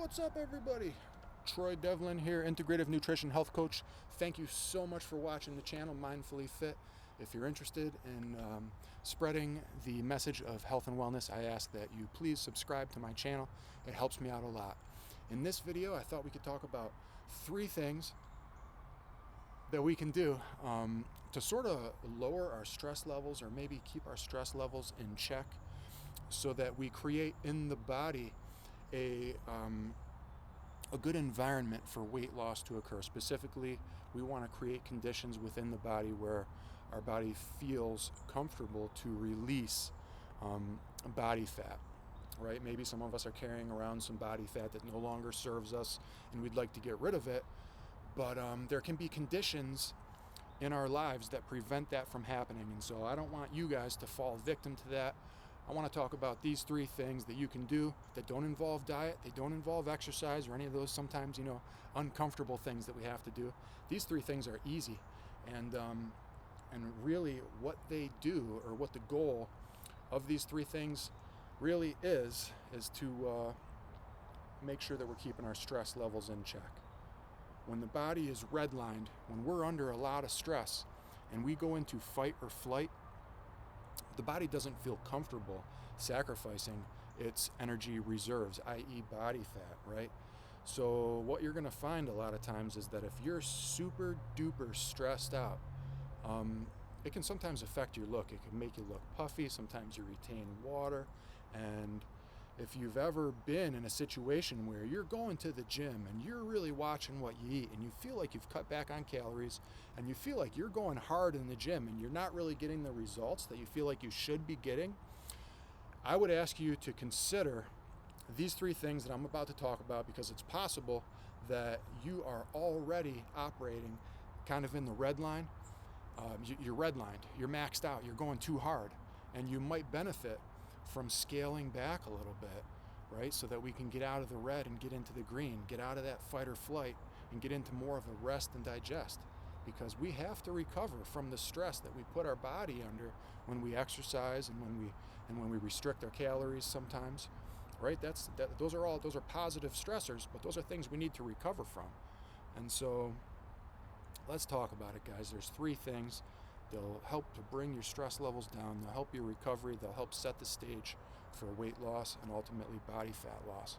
What's up, everybody? Troy Devlin here, Integrative Nutrition Health Coach. Thank you so much for watching the channel, Mindfully Fit. If you're interested in spreading the message of health and wellness, I ask that you please subscribe to my channel. It helps me out a lot. In this video, I thought we could talk about 3 things that we can do to sort of lower our stress levels, or maybe keep our stress levels in check, so that we create in the body a good environment for weight loss to occur. Specifically, we want to create conditions within the body where our body feels comfortable to release body fat, right? Maybe some of us are carrying around some body fat that no longer serves us and we'd like to get rid of it, but there can be conditions in our lives that prevent that from happening. And so I don't want you guys to fall victim to that. I want to talk about these 3 things that you can do that don't involve diet, they don't involve exercise or any of those sometimes, uncomfortable things that we have to do. These 3 things are easy, and really what they do, or what the goal of these 3 things really is to make sure that we're keeping our stress levels in check. When the body is redlined, when we're under a lot of stress and we go into fight or flight, the body doesn't feel comfortable sacrificing its energy reserves, i.e. body fat, right? So what you're going to find a lot of times is that if you're super duper stressed out, it can sometimes affect your look. It can make you look puffy. Sometimes you retain water. And if you've ever been in a situation where you're going to the gym and you're really watching what you eat, and you feel like you've cut back on calories, and you feel like you're going hard in the gym and you're not really getting the results that you feel like you should be getting, I would ask you to consider these 3 things that I'm about to talk about, because it's possible that you are already operating kind of in the red line. You're redlined, you're maxed out, you're going too hard, and you might benefit from scaling back a little bit, right? So that we can get out of the red and get into the green, get out of that fight or flight and get into more of a rest and digest, because we have to recover from the stress that we put our body under when we exercise and when we restrict our calories sometimes, right? Those are positive stressors, but those are things we need to recover from. And so let's talk about it, guys. There's 3 things. They'll help to bring your stress levels down. They'll help your recovery. They'll help set the stage for weight loss and ultimately body fat loss.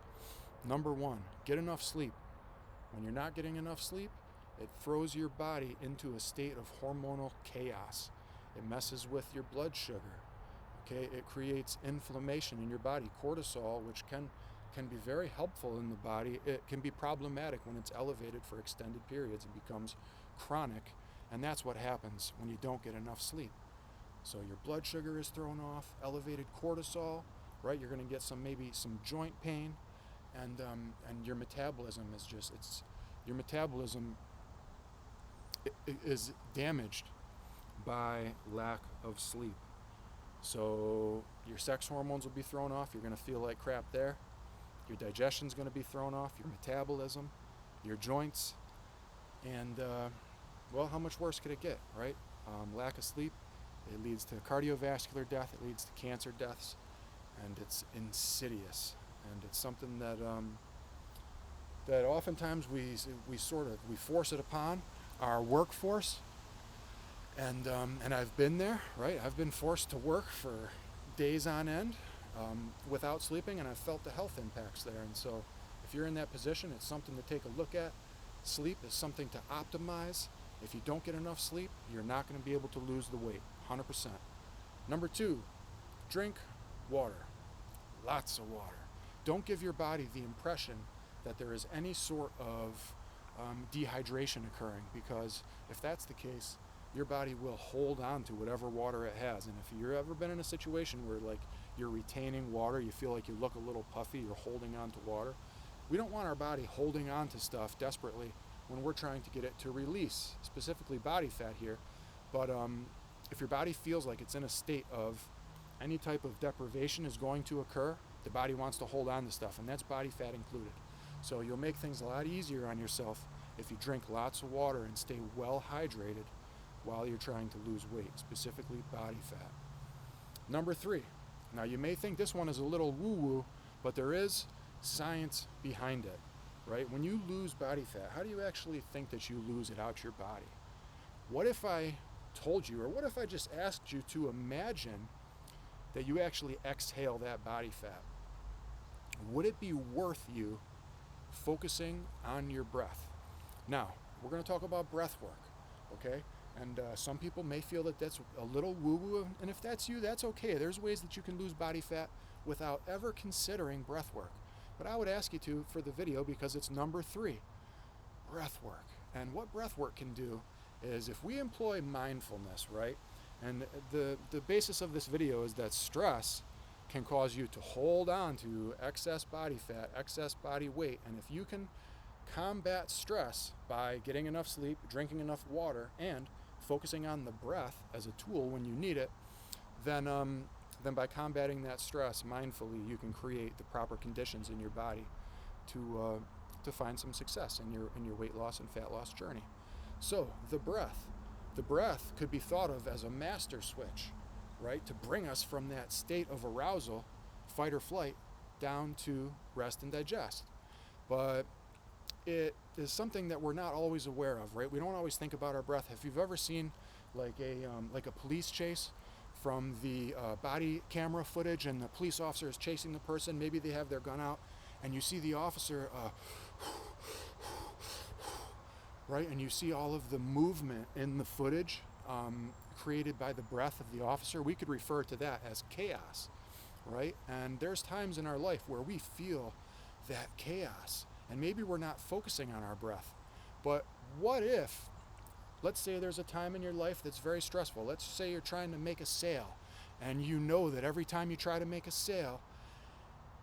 Number 1, get enough sleep. When you're not getting enough sleep, it throws your body into a state of hormonal chaos. It messes with your blood sugar. Okay, it creates inflammation in your body. Cortisol, which can be very helpful in the body, it can be problematic when it's elevated for extended periods and becomes chronic. And that's what happens when you don't get enough sleep. So your blood sugar is thrown off, elevated cortisol, right? You're going to get maybe some joint pain, and your metabolism is damaged by lack of sleep. So your sex hormones will be thrown off. You're going to feel like crap there. Your digestion's going to be thrown off, your metabolism, your joints, and well, how much worse could it get, right? Lack of sleep, it leads to cardiovascular death, it leads to cancer deaths, and it's insidious. And it's something that that oftentimes we force it upon our workforce. And I've been there, right? I've been forced to work for days on end without sleeping, and I've felt the health impacts there. And so if you're in that position, it's something to take a look at. Sleep is something to optimize. If you don't get enough sleep, you're not going to be able to lose the weight, 100%. Number 2, drink water. Lots of water. Don't give your body the impression that there is any sort of dehydration occurring, because if that's the case, your body will hold on to whatever water it has. And if you've ever been in a situation where you're retaining water, you feel like you look a little puffy, you're holding on to water, we don't want our body holding on to stuff desperately when we're trying to get it to release, specifically body fat here. But if your body feels like it's in a state of any type of deprivation is going to occur, the body wants to hold on to stuff, and that's body fat included. So you'll make things a lot easier on yourself if you drink lots of water and stay well hydrated while you're trying to lose weight, specifically body fat. Number 3, now you may think this one is a little woo-woo, but there is science behind it, right? When you lose body fat, how do you actually think that you lose it out your body? What if I told you, or what if I just asked you to imagine that you actually exhale that body fat? Would it be worth you focusing on your breath? Now, we're going to talk about breath work, okay? And some people may feel that that's a little woo-woo, and if that's you, that's okay. There's ways that you can lose body fat without ever considering breath work. But I would ask you to for the video, because it's number 3, breath work. And what breath work can do is, if we employ mindfulness, right? And the basis of this video is that stress can cause you to hold on to excess body fat, excess body weight. And if you can combat stress by getting enough sleep, drinking enough water, and focusing on the breath as a tool when you need it, then by combating that stress mindfully, you can create the proper conditions in your body to find some success in your weight loss and fat loss journey. So the breath could be thought of as a master switch, right, to bring us from that state of arousal, fight or flight, down to rest and digest. But it is something that we're not always aware of, right? We don't always think about our breath. If you've ever seen like a police chase from the body camera footage, and the police officer is chasing the person, maybe they have their gun out, and you see the officer right, and you see all of the movement in the footage created by the breath of the officer. We could refer to that as chaos, right? And there's times in our life where we feel that chaos, and maybe we're not focusing on our breath. But what if, let's say there's a time in your life that's very stressful. Let's say you're trying to make a sale, and you know that every time you try to make a sale,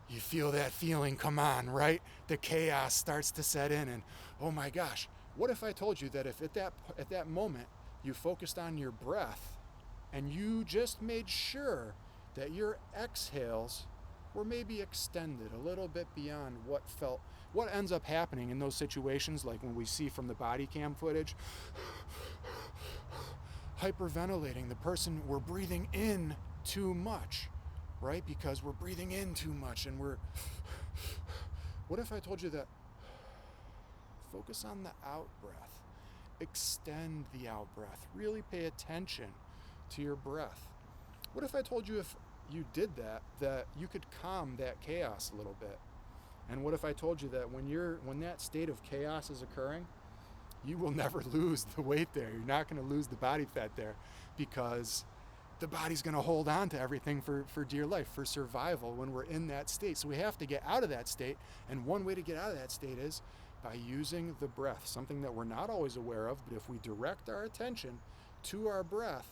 you feel that feeling come on, right? The chaos starts to set in, and oh my gosh, what if I told you that if at that moment you focused on your breath, and you just made sure that your exhales were maybe extended a little bit beyond what ends up happening in those situations, like when we see from the body cam footage, hyperventilating, the person, we're breathing in too much, right? Because we're breathing in too much, and what if I told you that focus on the out breath, extend the out breath, really pay attention to your breath? What if I told you, if you did that you could calm that chaos a little bit? And what if I told you that when that state of chaos is occurring, you will never lose the weight there. You're not going to lose the body fat there, because the body's going to hold on to everything for dear life, for survival when we're in that state. So we have to get out of that state. And one way to get out of that state is by using the breath, something that we're not always aware of. But if we direct our attention to our breath,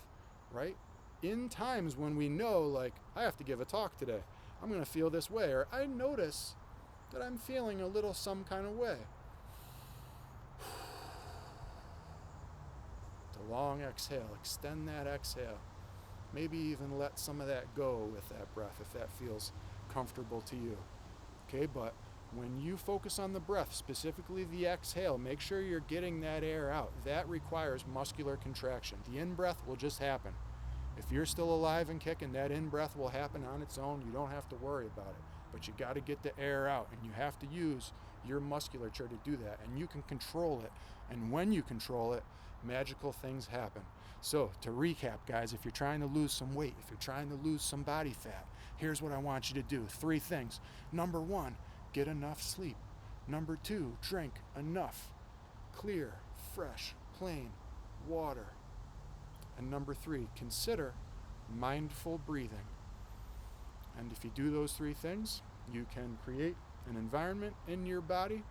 right, in times when we know, like, I have to give a talk today, I'm going to feel this way, or I notice that I'm feeling a little some kind of way. The long exhale, extend that exhale. Maybe even let some of that go with that breath if that feels comfortable to you. Okay, but when you focus on the breath, specifically the exhale, make sure you're getting that air out. That requires muscular contraction. The in-breath will just happen. If you're still alive and kicking, that in-breath will happen on its own. You don't have to worry about it. But you got to get the air out, and you have to use your musculature to do that. And you can control it. And when you control it, magical things happen. So to recap, guys, if you're trying to lose some weight, if you're trying to lose some body fat, here's what I want you to do. 3 things. Number 1, get enough sleep. Number 2, drink enough clear, fresh, plain water. And number 3, consider mindful breathing. And if you do those 3 things, you can create an environment in your body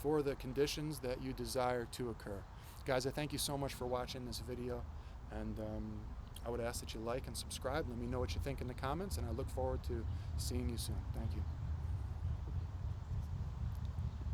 for the conditions that you desire to occur. Guys, I thank you so much for watching this video, and I would ask that you like and subscribe. Let me know what you think in the comments, and I look forward to seeing you soon. Thank you.